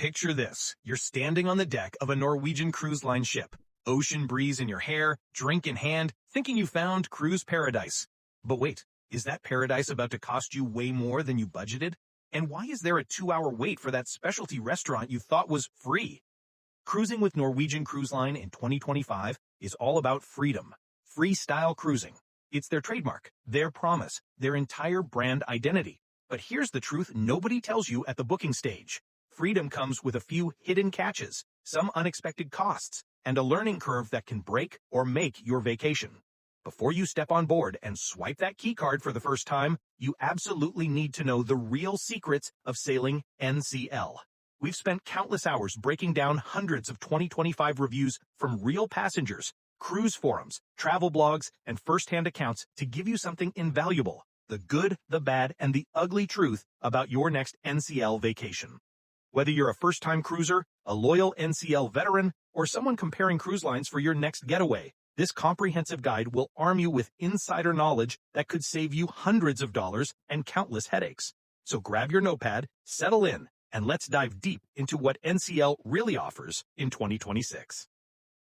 Picture this. You're standing on the deck of a Norwegian Cruise Line ship, ocean breeze in your hair, drink in hand, thinking you found cruise paradise. But wait, is that paradise about to cost you way more than you budgeted? And why is there a 2-hour wait for that specialty restaurant you thought was free? Cruising with Norwegian Cruise Line in 2025 is all about freedom. Freestyle Cruising. It's their trademark, their promise, their entire brand identity. But here's the truth nobody tells you at the booking stage. Freedom comes with a few hidden catches, some unexpected costs, and a learning curve that can break or make your vacation. Before you step on board and swipe that keycard for the first time, you absolutely need to know the real secrets of sailing NCL. We've spent countless hours breaking down hundreds of 2025 reviews from real passengers, cruise forums, travel blogs, and first-hand accounts to give you something invaluable, the good, the bad, and the ugly truth about your next NCL vacation. Whether you're a first-time cruiser, a loyal NCL veteran, or someone comparing cruise lines for your next getaway, this comprehensive guide will arm you with insider knowledge that could save you hundreds of dollars and countless headaches. So grab your notepad, settle in, and let's dive deep into what NCL really offers in 2026.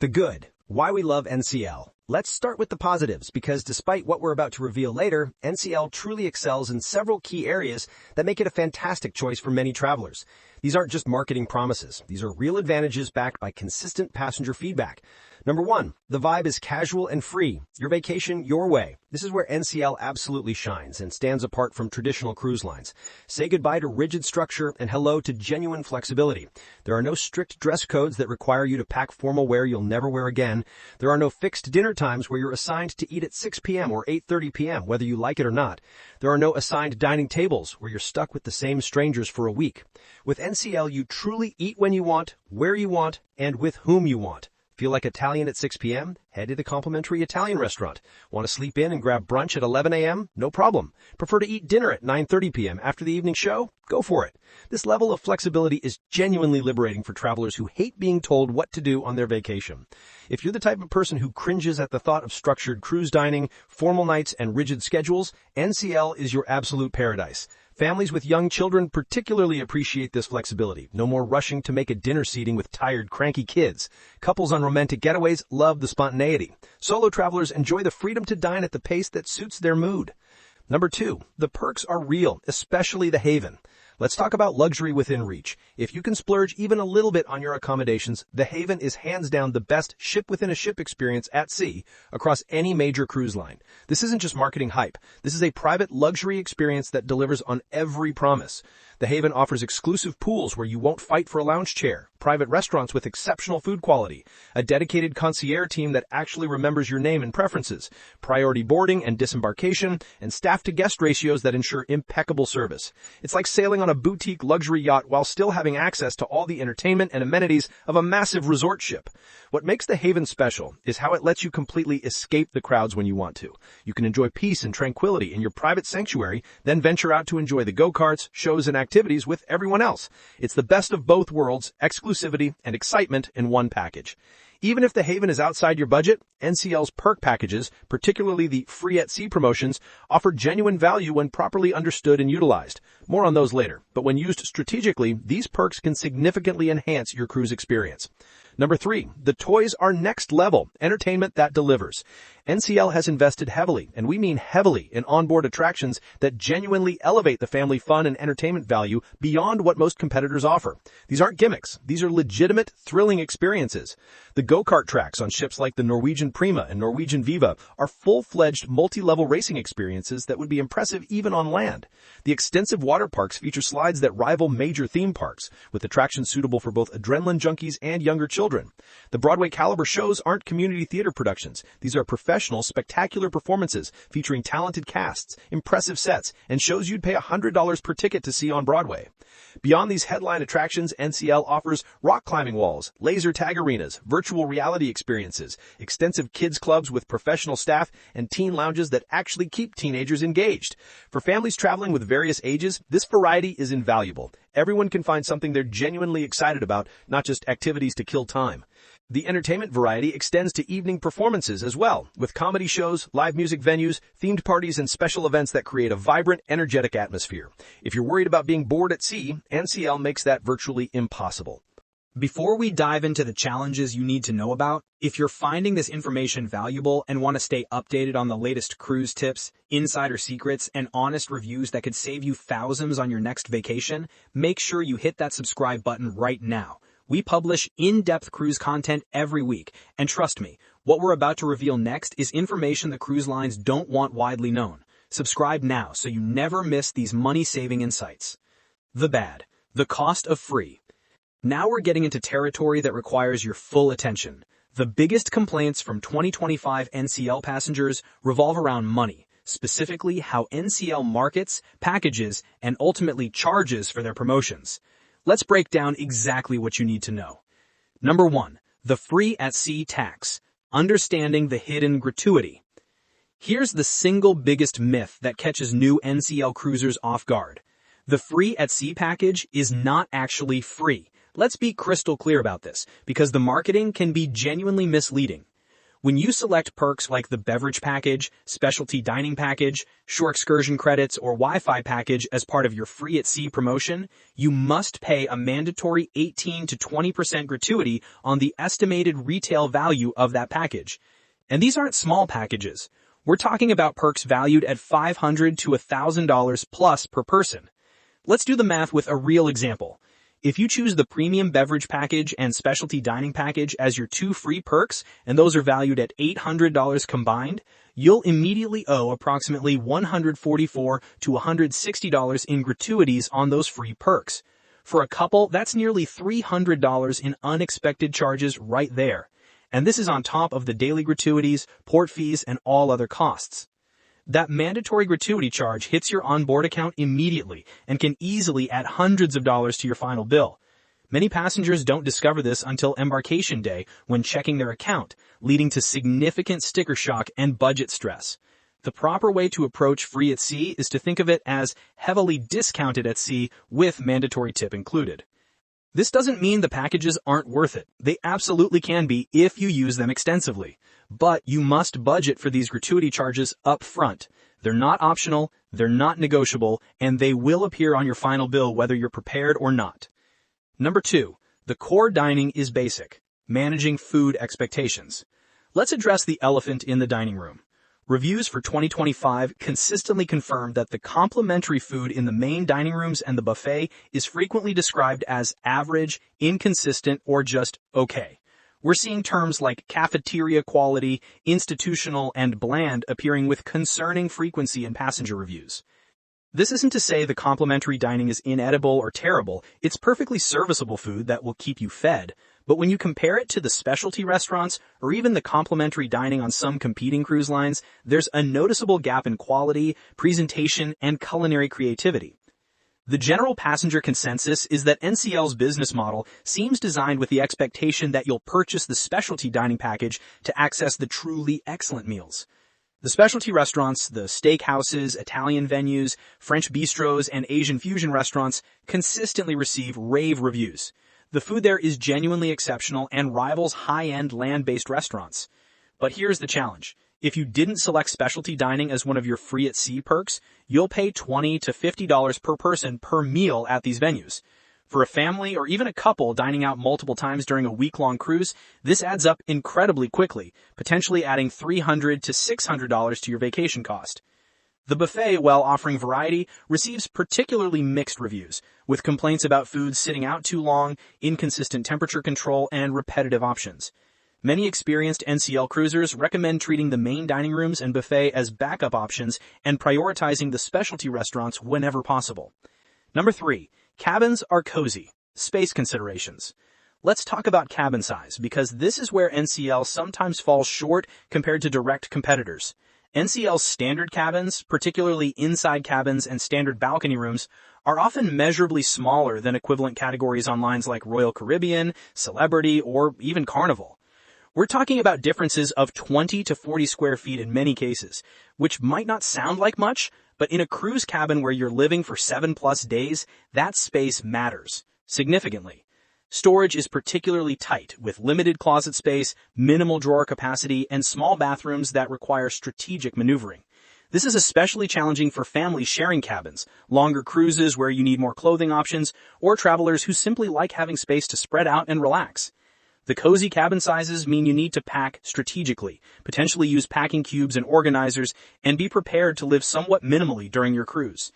The good. Why we love NCL. Let's start with the positives, because despite what we're about to reveal later, NCL truly excels in several key areas that make it a fantastic choice for many travelers. These aren't just marketing promises. These are real advantages backed by consistent passenger feedback. Number 1, the vibe is casual and free. Your vacation, your way. This is where NCL absolutely shines and stands apart from traditional cruise lines. Say goodbye to rigid structure and hello to genuine flexibility. There are no strict dress codes that require you to pack formal wear you'll never wear again. There are no fixed dinner times where you're assigned to eat at 6 p.m. or 8:30 p.m., whether you like it or not. There are no assigned dining tables where you're stuck with the same strangers for a week. With NCL, you truly eat when you want, where you want, and with whom you want. Feel like Italian at 6 p.m.? Head to the complimentary Italian restaurant. Want to sleep in and grab brunch at 11 a.m.? No problem. Prefer to eat dinner at 9:30 p.m. after the evening show? Go for it. This level of flexibility is genuinely liberating for travelers who hate being told what to do on their vacation. If you're the type of person who cringes at the thought of structured cruise dining, formal nights, and rigid schedules, NCL is your absolute paradise. Families with young children particularly appreciate this flexibility. No more rushing to make a dinner seating with tired, cranky kids. Couples on romantic getaways love the spontaneity. Solo travelers enjoy the freedom to dine at the pace that suits their mood. Number 2, the perks are real, especially the Haven. Let's talk about luxury within reach. If you can splurge even a little bit on your accommodations, the Haven is hands down the best ship-within-a-ship experience at sea across any major cruise line. This isn't just marketing hype. This is a private luxury experience that delivers on every promise. The Haven offers exclusive pools where you won't fight for a lounge chair, private restaurants with exceptional food quality, a dedicated concierge team that actually remembers your name and preferences, priority boarding and disembarkation, and staff-to-guest ratios that ensure impeccable service. It's like sailing on a boutique luxury yacht while still having access to all the entertainment and amenities of a massive resort ship. What makes the Haven special is how it lets you completely escape the crowds when you want to. You can enjoy peace and tranquility in your private sanctuary, then venture out to enjoy the go-karts, shows, and activities with everyone else. It's the best of both worlds, exclusivity and excitement in one package. Even if the Haven is outside your budget, NCL's perk packages, particularly the free at sea promotions, offer genuine value when properly understood and utilized. More on those later, but when used strategically, these perks can significantly enhance your cruise experience. Number 3, the toys are next level, entertainment that delivers. NCL has invested heavily, and we mean heavily, in onboard attractions that genuinely elevate the family fun and entertainment value beyond what most competitors offer. These aren't gimmicks. These are legitimate, thrilling experiences. The go-kart tracks on ships like the Norwegian Prima and Norwegian Viva are full-fledged multi-level racing experiences that would be impressive even on land. The extensive water parks feature slides that rival major theme parks, with attractions suitable for both adrenaline junkies and younger children. The Broadway caliber shows aren't community theater productions. These are professional, spectacular performances featuring talented casts, impressive sets, and shows you'd pay $100 per ticket to see on Broadway. Beyond these headline attractions, NCL offers rock climbing walls, laser tag arenas, virtual reality experiences, extensive kids clubs with professional staff, and teen lounges that actually keep teenagers engaged. For families traveling with various ages, this variety is invaluable. Everyone can find something they're genuinely excited about, not just activities to kill time. The entertainment variety extends to evening performances as well, with comedy shows, live music venues, themed parties, and special events that create a vibrant, energetic atmosphere. If you're worried about being bored at sea, NCL makes that virtually impossible. Before we dive into the challenges you need to know about, if you're finding this information valuable and want to stay updated on the latest cruise tips, insider secrets, and honest reviews that could save you thousands on your next vacation, make sure you hit that subscribe button right now. We publish in-depth cruise content every week, and trust me, what we're about to reveal next is information the cruise lines don't want widely known. Subscribe now so you never miss these money-saving insights. The bad. The cost of free. Now we're getting into territory that requires your full attention. The biggest complaints from 2025 NCL passengers revolve around money, specifically how NCL markets, packages, and ultimately charges for their promotions. Let's break down exactly what you need to know. Number 1. The free at sea tax. Understanding the hidden gratuity. Here's the single biggest myth that catches new NCL cruisers off guard. The free at sea package is not actually free. Let's be crystal clear about this, because the marketing can be genuinely misleading. When you select perks like the beverage package, specialty dining package, shore excursion credits, or Wi-Fi package as part of your free at sea promotion, you must pay a mandatory 18 to 20% gratuity on the estimated retail value of that package. And these aren't small packages. We're talking about perks valued at $500 to $1,000 plus per person. Let's do the math with a real example. If you choose the premium beverage package and specialty dining package as your 2 free perks, and those are valued at $800 combined, you'll immediately owe approximately $144 to $160 in gratuities on those free perks. For a couple, that's nearly $300 in unexpected charges right there. And this is on top of the daily gratuities, port fees, and all other costs. That mandatory gratuity charge hits your onboard account immediately and can easily add hundreds of dollars to your final bill. Many passengers don't discover this until embarkation day when checking their account, leading to significant sticker shock and budget stress. The proper way to approach free at sea is to think of it as heavily discounted at sea with mandatory tip included. This doesn't mean the packages aren't worth it. They absolutely can be if you use them extensively. But you must budget for these gratuity charges up front. They're not optional, they're not negotiable, and they will appear on your final bill whether you're prepared or not. Number 2. The core dining is basic. Managing food expectations. Let's address the elephant in the dining room. Reviews for 2025 consistently confirm that the complimentary food in the main dining rooms and the buffet is frequently described as average, inconsistent, or just okay. We're seeing terms like cafeteria quality, institutional, and bland appearing with concerning frequency in passenger reviews. This isn't to say the complimentary dining is inedible or terrible. It's perfectly serviceable food that will keep you fed. But when you compare it to the specialty restaurants or even the complimentary dining on some competing cruise lines, there's a noticeable gap in quality, presentation, and culinary creativity. The general passenger consensus is that NCL's business model seems designed with the expectation that you'll purchase the specialty dining package to access the truly excellent meals. The specialty restaurants, the steakhouses, Italian venues, French bistros, and Asian fusion restaurants consistently receive rave reviews. The food there is genuinely exceptional and rivals high-end land-based restaurants. But here's the challenge. If you didn't select specialty dining as one of your free at sea perks, you'll pay $20 to $50 per person per meal at these venues. For a family or even a couple dining out multiple times during a week-long cruise, this adds up incredibly quickly, potentially adding $300 to $600 to your vacation cost. The buffet, while offering variety, receives particularly mixed reviews, with complaints about food sitting out too long, inconsistent temperature control, and repetitive options. Many experienced NCL cruisers recommend treating the main dining rooms and buffet as backup options and prioritizing the specialty restaurants whenever possible. Number 3. Cabins are cozy. Space considerations. Let's talk about cabin size, because this is where NCL sometimes falls short compared to direct competitors. NCL's standard cabins, particularly inside cabins and standard balcony rooms, are often measurably smaller than equivalent categories on lines like Royal Caribbean, Celebrity, or even Carnival. We're talking about differences of 20 to 40 square feet in many cases, which might not sound like much, but in a cruise cabin where you're living for 7+ days, that space matters significantly. Storage is particularly tight, with limited closet space, minimal drawer capacity, and small bathrooms that require strategic maneuvering. This is especially challenging for families sharing cabins, longer cruises where you need more clothing options, or travelers who simply like having space to spread out and relax. The cozy cabin sizes mean you need to pack strategically, potentially use packing cubes and organizers, and be prepared to live somewhat minimally during your cruise.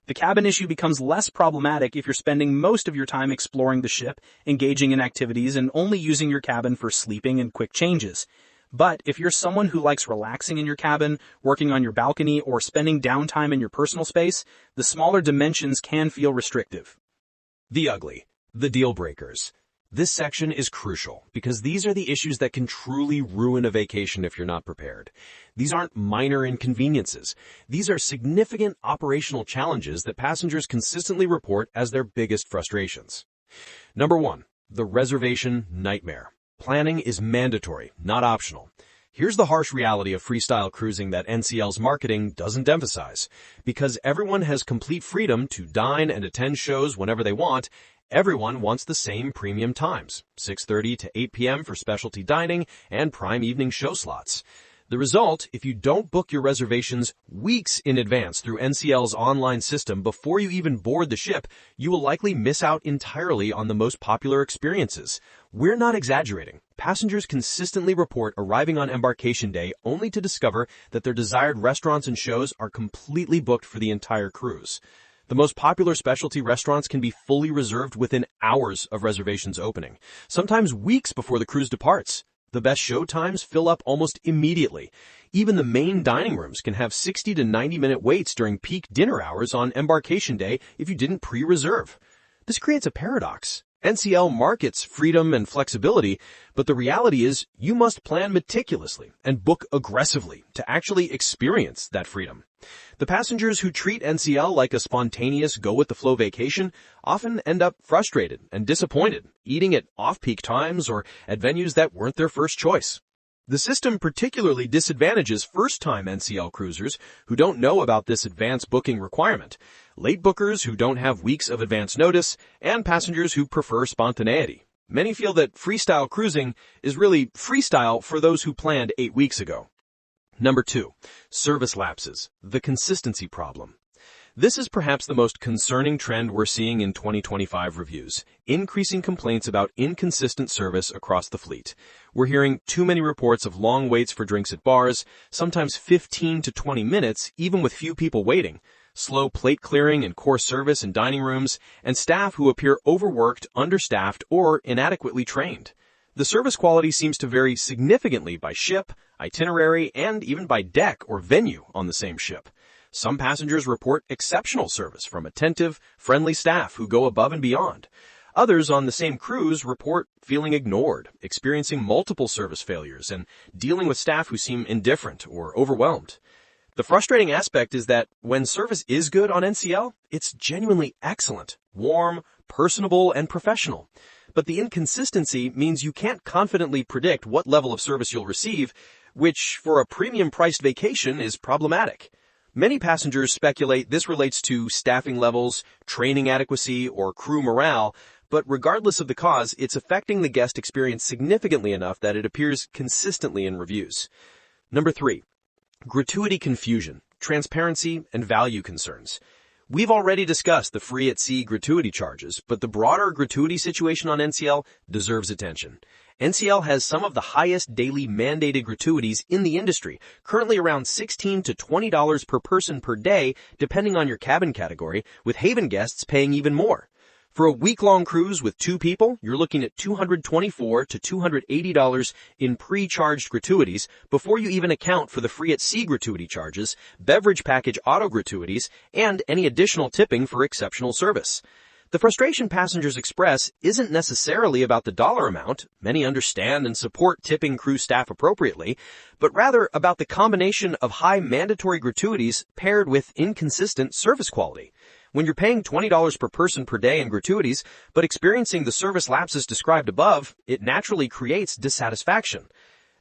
The cabin issue becomes less problematic if you're spending most of your time exploring the ship, engaging in activities, and only using your cabin for sleeping and quick changes. But if you're someone who likes relaxing in your cabin, working on your balcony, or spending downtime in your personal space, the smaller dimensions can feel restrictive. The ugly. The deal breakers. This section is crucial because these are the issues that can truly ruin a vacation if you're not prepared. These aren't minor inconveniences. These are significant operational challenges that passengers consistently report as their biggest frustrations. Number 1, the reservation nightmare. Planning is mandatory, not optional. Here's the harsh reality of freestyle cruising that NCL's marketing doesn't emphasize. Because everyone has complete freedom to dine and attend shows whenever they want, everyone wants the same premium times, 6:30 to 8 p.m. for specialty dining and prime evening show slots. The result, if you don't book your reservations weeks in advance through NCL's online system before you even board the ship, you will likely miss out entirely on the most popular experiences. We're not exaggerating. Passengers consistently report arriving on embarkation day only to discover that their desired restaurants and shows are completely booked for the entire cruise. The most popular specialty restaurants can be fully reserved within hours of reservations opening, sometimes weeks before the cruise departs. The best show times fill up almost immediately. Even the main dining rooms can have 60 to 90-minute waits during peak dinner hours on embarkation day if you didn't pre-reserve. This creates a paradox. NCL markets freedom and flexibility, but the reality is you must plan meticulously and book aggressively to actually experience that freedom. The passengers who treat NCL like a spontaneous go-with-the-flow vacation often end up frustrated and disappointed, eating at off-peak times or at venues that weren't their first choice. The system particularly disadvantages first-time NCL cruisers who don't know about this advance booking requirement, late bookers who don't have weeks of advance notice, and passengers who prefer spontaneity. Many feel that freestyle cruising is really freestyle for those who planned 8 weeks ago. Number 2, service lapses, the consistency problem. This is perhaps the most concerning trend we're seeing in 2025 reviews, increasing complaints about inconsistent service across the fleet. We're hearing too many reports of long waits for drinks at bars, sometimes 15 to 20 minutes, even with few people waiting, slow plate clearing in core service and dining rooms, and staff who appear overworked, understaffed, or inadequately trained. The service quality seems to vary significantly by ship, itinerary, and even by deck or venue on the same ship. Some passengers report exceptional service from attentive, friendly staff who go above and beyond. Others on the same cruise report feeling ignored, experiencing multiple service failures, and dealing with staff who seem indifferent or overwhelmed. The frustrating aspect is that when service is good on NCL, it's genuinely excellent, warm, personable, and professional. But the inconsistency means you can't confidently predict what level of service you'll receive, which for a premium-priced vacation is problematic. Many passengers speculate this relates to staffing levels, training adequacy, or crew morale, but regardless of the cause, it's affecting the guest experience significantly enough that it appears consistently in reviews. Number 3, gratuity confusion, transparency, and value concerns. We've already discussed the free-at-sea gratuity charges, but the broader gratuity situation on NCL deserves attention. NCL has some of the highest daily mandated gratuities in the industry, currently around $16 to $20 per person per day, depending on your cabin category, with Haven guests paying even more. For a week-long cruise with 2 people, you're looking at $224 to $280 in pre-charged gratuities before you even account for the free-at-sea gratuity charges, beverage package auto gratuities, and any additional tipping for exceptional service. The frustration passengers express isn't necessarily about the dollar amount, many understand and support tipping crew staff appropriately, but rather about the combination of high mandatory gratuities paired with inconsistent service quality. When you're paying $20 per person per day in gratuities, but experiencing the service lapses described above, it naturally creates dissatisfaction.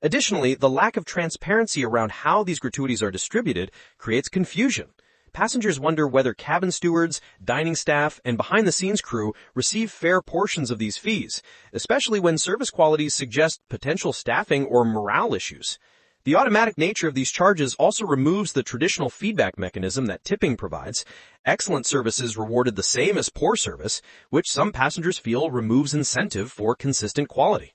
Additionally, the lack of transparency around how these gratuities are distributed creates confusion. Passengers wonder whether cabin stewards, dining staff, and behind-the-scenes crew receive fair portions of these fees, especially when service qualities suggest potential staffing or morale issues. The automatic nature of these charges also removes the traditional feedback mechanism that tipping provides. Excellent service is rewarded the same as poor service, which some passengers feel removes incentive for consistent quality.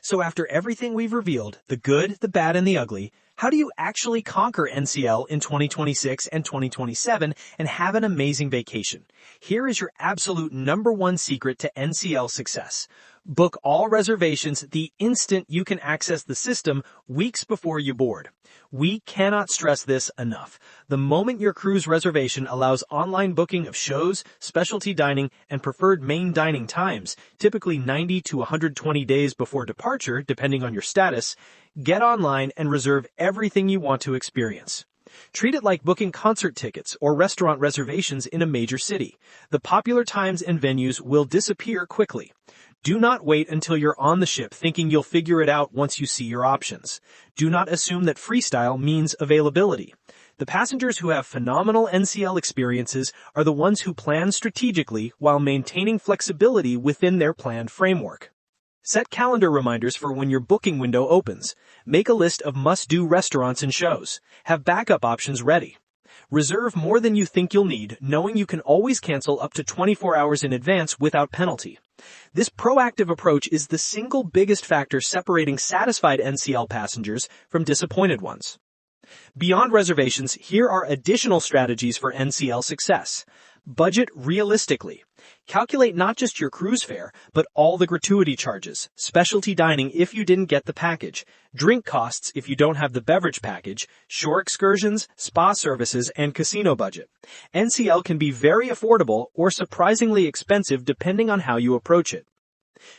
So after everything we've revealed, the good, the bad, and the ugly, how do you actually conquer NCL in 2026 and 2027 and have an amazing vacation? Here is your absolute #1 secret to NCL success. Book all reservations the instant you can access the system weeks before you board. We cannot stress this enough. The moment your cruise reservation allows online booking of shows, specialty dining, and preferred main dining times, typically 90 to 120 days before departure, depending on your status, get online and reserve everything you want to experience. Treat it like booking concert tickets or restaurant reservations in a major city. The popular times and venues will disappear quickly. Do not wait until you're on the ship thinking you'll figure it out once you see your options. Do not assume that freestyle means availability. The passengers who have phenomenal NCL experiences are the ones who plan strategically while maintaining flexibility within their planned framework. Set calendar reminders for when your booking window opens. Make a list of must-do restaurants and shows. Have backup options ready. Reserve more than you think you'll need, knowing you can always cancel up to 24 hours in advance without penalty. This proactive approach is the single biggest factor separating satisfied NCL passengers from disappointed ones. Beyond reservations, here are additional strategies for NCL success. Budget realistically. Calculate not just your cruise fare, but all the gratuity charges, specialty dining if you didn't get the package, drink costs if you don't have the beverage package, shore excursions, spa services, and casino budget. NCL can be very affordable or surprisingly expensive depending on how you approach it.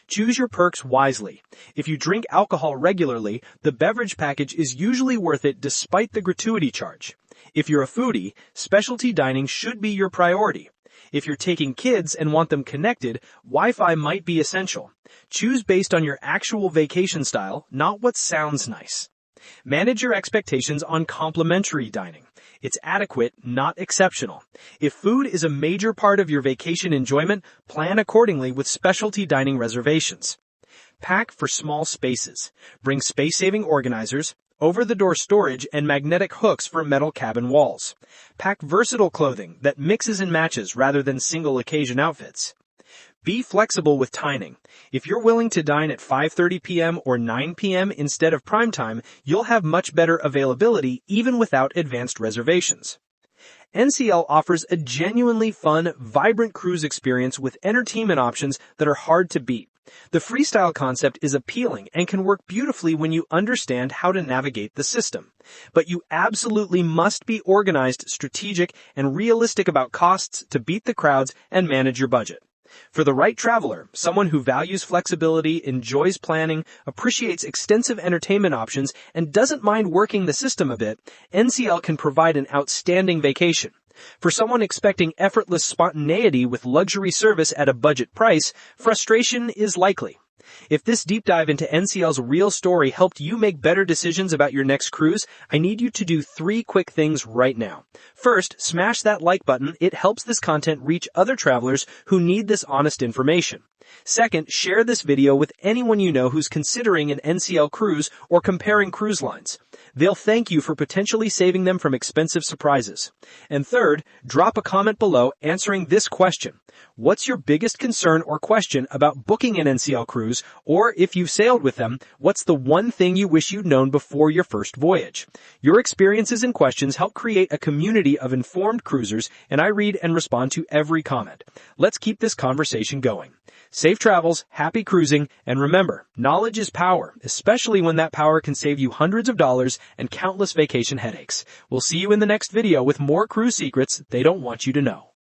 Choose your perks wisely. If you drink alcohol regularly, the beverage package is usually worth it despite the gratuity charge. If you're a foodie, specialty dining should be your priority. If you're taking kids and want them connected, Wi-Fi might be essential. Choose based on your actual vacation style, not what sounds nice. Manage your expectations on complimentary dining. It's adequate, not exceptional. If food is a major part of your vacation enjoyment, plan accordingly with specialty dining reservations. Pack for small spaces. Bring space-saving organizers, over-the-door storage, and magnetic hooks for metal cabin walls. Pack versatile clothing that mixes and matches rather than single-occasion outfits. Be flexible with timing. If you're willing to dine at 5:30 p.m. or 9 p.m. instead of prime time, you'll have much better availability even without advanced reservations. NCL offers a genuinely fun, vibrant cruise experience with entertainment options that are hard to beat. The freestyle concept is appealing and can work beautifully when you understand how to navigate the system. But you absolutely must be organized, strategic, and realistic about costs to beat the crowds and manage your budget. For the right traveler, someone who values flexibility, enjoys planning, appreciates extensive entertainment options, and doesn't mind working the system a bit, NCL can provide an outstanding vacation. For someone expecting effortless spontaneity with luxury service at a budget price, frustration is likely. If this deep dive into NCL's real story helped you make better decisions about your next cruise, I need you to do 3 quick things right now. First, smash that like button. It helps this content reach other travelers who need this honest information. Second, share this video with anyone you know who's considering an NCL cruise or comparing cruise lines. They'll thank you for potentially saving them from expensive surprises. And third, drop a comment below answering this question. What's your biggest concern or question about booking an NCL cruise? Or if you've sailed with them, what's the one thing you wish you'd known before your first voyage? Your experiences and questions help create a community of informed cruisers, and I read and respond to every comment. Let's keep this conversation going. Safe travels, happy cruising, and remember, knowledge is power, especially when that power can save you hundreds of dollars and countless vacation headaches. We'll see you in the next video with more cruise secrets they don't want you to know.